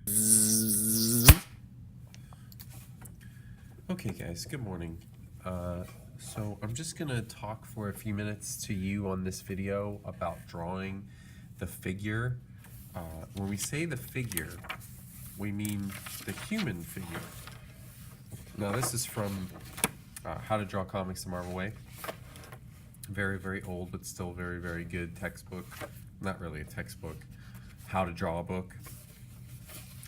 Okay guys, good morning. So I'm just gonna talk for a few minutes to you on this video about drawing the figure. When we say the figure, we mean the human figure. Now this is from How to Draw Comics the Marvel Way. Very, very old, but still very, very good textbook. Not really a textbook, how to draw a book.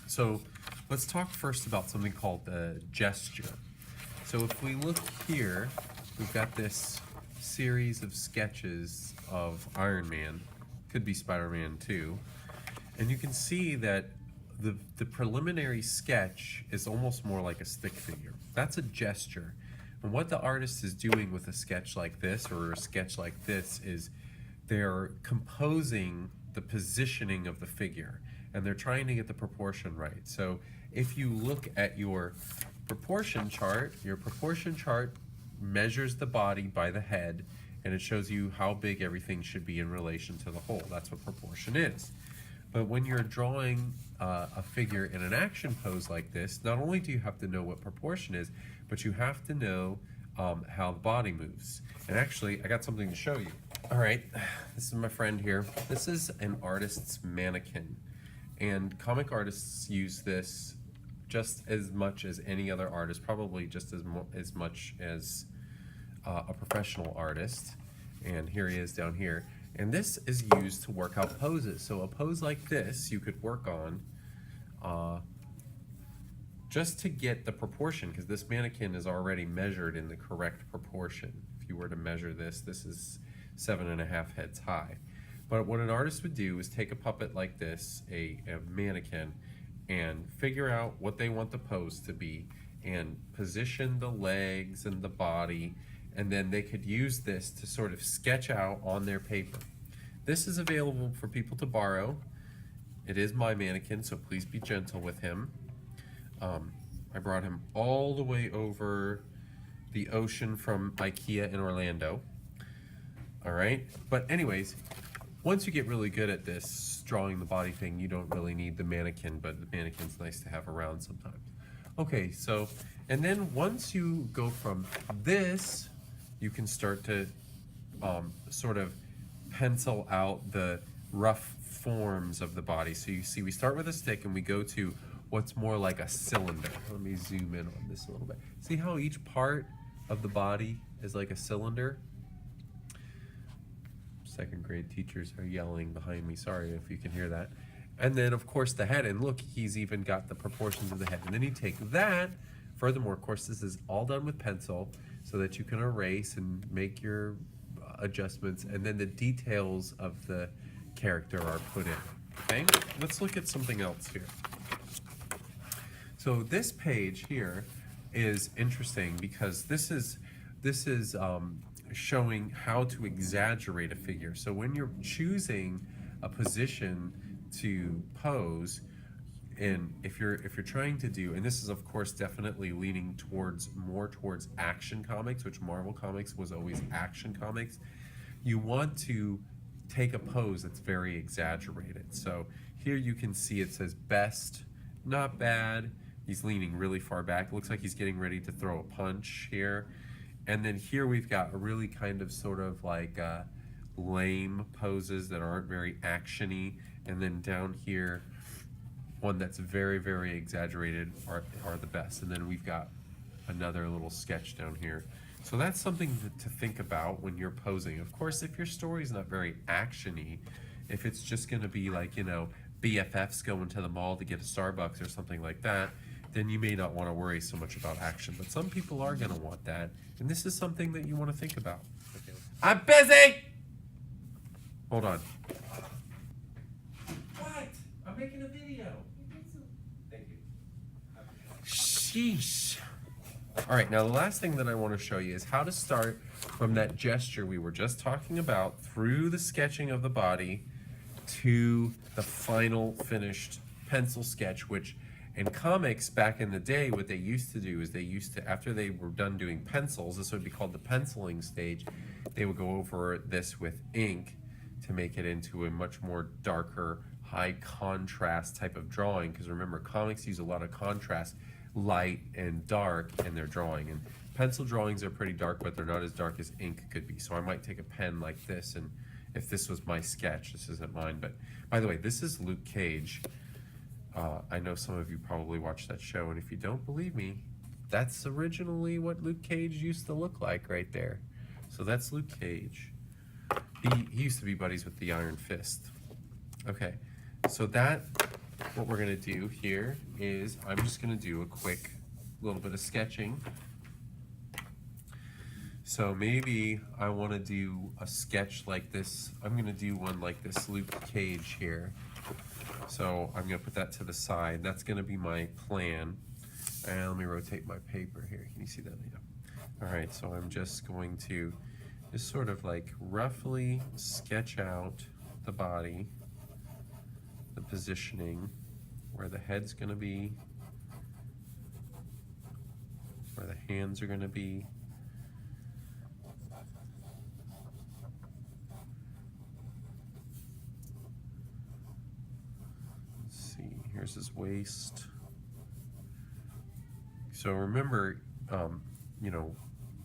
So let's talk first about something called the gesture. So if we look here, we've got this series of sketches of Iron Man, could be Spider-Man too, and you can see that the preliminary sketch is almost more like a stick figure. That's a gesture. And what the artist is doing with a sketch like this or a sketch like this is they're composing the positioning of the figure and they're trying to get the proportion right. So if you look at your proportion chart measures the body by the head and it shows you how big everything should be in relation to the whole. That's what proportion is. But when you're drawing a figure in an action pose like this, not only do you have to know what proportion is, but you have to know how the body moves. And actually, I got something to show you. All right, this is my friend here. This is an artist's mannequin. And comic artists use this just as much as any other artist, probably just as much as a professional artist. And here he is down here. And this is used to work out poses. So a pose like this you could work on just to get the proportion, because this mannequin is already measured in the correct proportion. If you were to measure this, this is 7.5 heads high. But what an artist would do is take a puppet like this, a mannequin, and figure out what they want the pose to be and position the legs and the body, and then they could use this to sort of sketch out on their paper. This is available for people to borrow. It is my mannequin, so please be gentle with him. I brought him all the way over the ocean from IKEA in Orlando. All right, but anyways, once you get really good at this drawing the body thing, you don't really need the mannequin, but the mannequin's nice to have around sometimes. Okay, so, and then once you go from this, you can start to sort of pencil out the rough forms of the body. So you see we start with a stick and we go to what's more like a cylinder. Let me zoom in on this a little bit. See how each part of the body is like a cylinder? Second grade teachers are yelling behind me. Sorry if you can hear that. And then of course the head, and look, he's even got the proportions of the head. And then you take that, furthermore, of course, this is all done with pencil so that you can erase and make your adjustments, and then the details of the character are put in. Okay, let's look at something else here. So this page here is interesting because this is showing how to exaggerate a figure. So when you're choosing a position to pose, and if you're trying to do, and this is of course definitely leaning more towards action comics, which Marvel Comics was always action comics, you want to take a pose that's very exaggerated. So here you can see it says best, not bad. He's leaning really far back. It looks like he's getting ready to throw a punch here. And then here we've got a really kind of sort of like lame poses that aren't very actiony. And then down here, one that's very, very exaggerated are the best. And then we've got another little sketch down here. So that's something to think about when you're posing. Of course, if your story's not very actiony, if it's just gonna be like, you know, BFFs going to the mall to get a Starbucks or something like that, then you may not want to worry so much about action. But some people are gonna want that. And this is something that you want to think about. Okay. I'm busy! Hold on. What? I'm making a video. Thank you. Sheesh. All right, now the last thing that I want to show you is how to start from that gesture we were just talking about through the sketching of the body to the final finished pencil sketch, which in comics back in the day, what they used to do is they used to, after they were done doing pencils, this would be called the penciling stage, they would go over this with ink to make it into a much more darker high contrast type of drawing, because remember, comics use a lot of contrast, light and dark in their drawing, and pencil drawings are pretty dark, but they're not as dark as ink could be. So I might take a pen like this, and if this was my sketch, this isn't mine, but by the way, this is Luke Cage. I know some of you probably watched that show, and if you don't believe me, that's originally what Luke Cage used to look like right there. So that's Luke Cage. He used to be buddies with the Iron Fist. Okay, so what we're gonna do here is I'm just gonna do a quick little bit of sketching. So maybe I wanna do a sketch like this. I'm gonna do one like this Luke Cage here. So I'm gonna put that to the side. That's gonna be my plan. And let me rotate my paper here. Can you see that? Yeah. All right, so I'm just going to just sort of like roughly sketch out the body, the positioning, where the head's gonna be, where the hands are gonna be. Let's see, here's his waist. So remember, you know,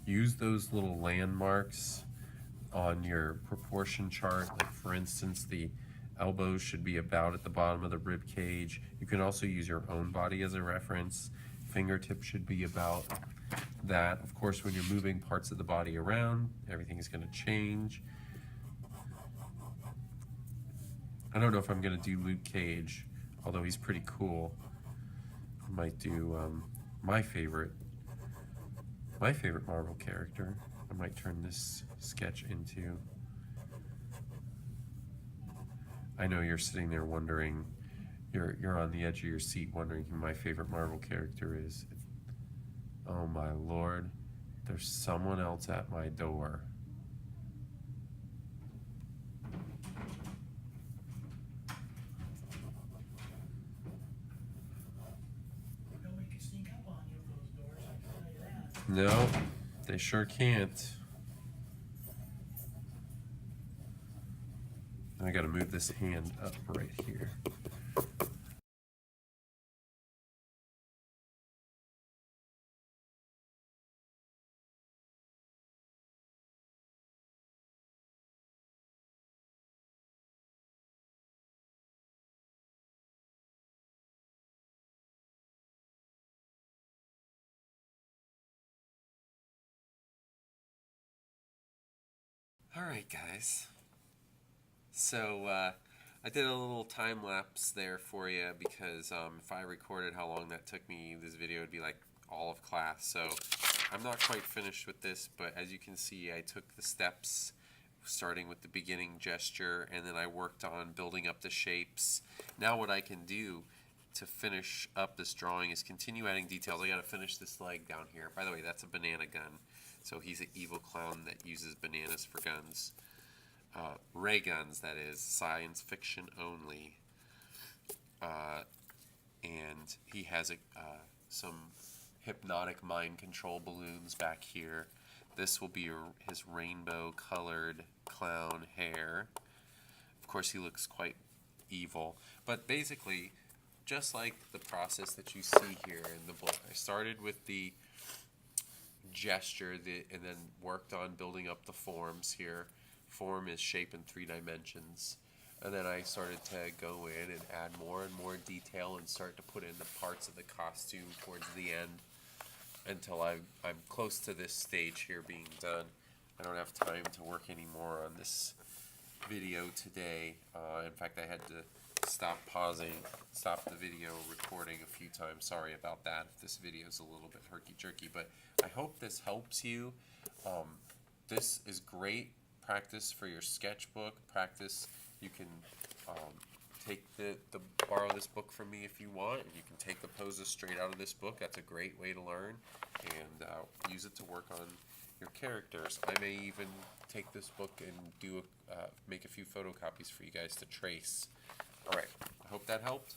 use those little landmarks on your proportion chart. Like for instance, the elbows should be about at the bottom of the rib cage. You can also use your own body as a reference. Fingertips should be about that. Of course, when you're moving parts of the body around, everything is going to change. I don't know if I'm going to do Luke Cage, although he's pretty cool. I might do my favorite Marvel character. I might turn this sketch into. I know you're sitting there wondering, you're on the edge of your seat wondering who my favorite Marvel character is. Oh my Lord, there's someone else at my door. Nobody can sneak up on you with those doors, I can tell you that. No, they sure can't. I gotta move this hand up right here. All right, guys. So I did a little time lapse there for you because if I recorded how long that took me, this video would be like all of class. So I'm not quite finished with this, but as you can see, I took the steps starting with the beginning gesture, and then I worked on building up the shapes. Now what I can do to finish up this drawing is continue adding details. I gotta finish this leg down here. By the way, that's a banana gun. So he's an evil clown that uses bananas for guns. Ray guns, that is, science fiction only. And he has some hypnotic mind control balloons back here. This will be his rainbow colored clown hair. Of course, he looks quite evil. But basically, just like the process that you see here in the book, I started with the gesture and then worked on building up the forms here. Form is shape in 3 dimensions. And then I started to go in and add more and more detail and start to put in the parts of the costume towards the end until I'm close to this stage here being done. I don't have time to work anymore on this video today. In fact, I had to stop the video recording a few times. Sorry about that if this video is a little bit herky-jerky, but I hope this helps you. This is great practice for your sketchbook. Practice, you can take borrow this book from me if you want, and you can take the poses straight out of this book. That's a great way to learn, and use it to work on your characters. I may even take this book and make a few photocopies for you guys to trace. Alright, I hope that helped.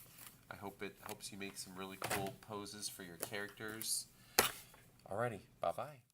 I hope it helps you make some really cool poses for your characters. Alrighty, bye-bye.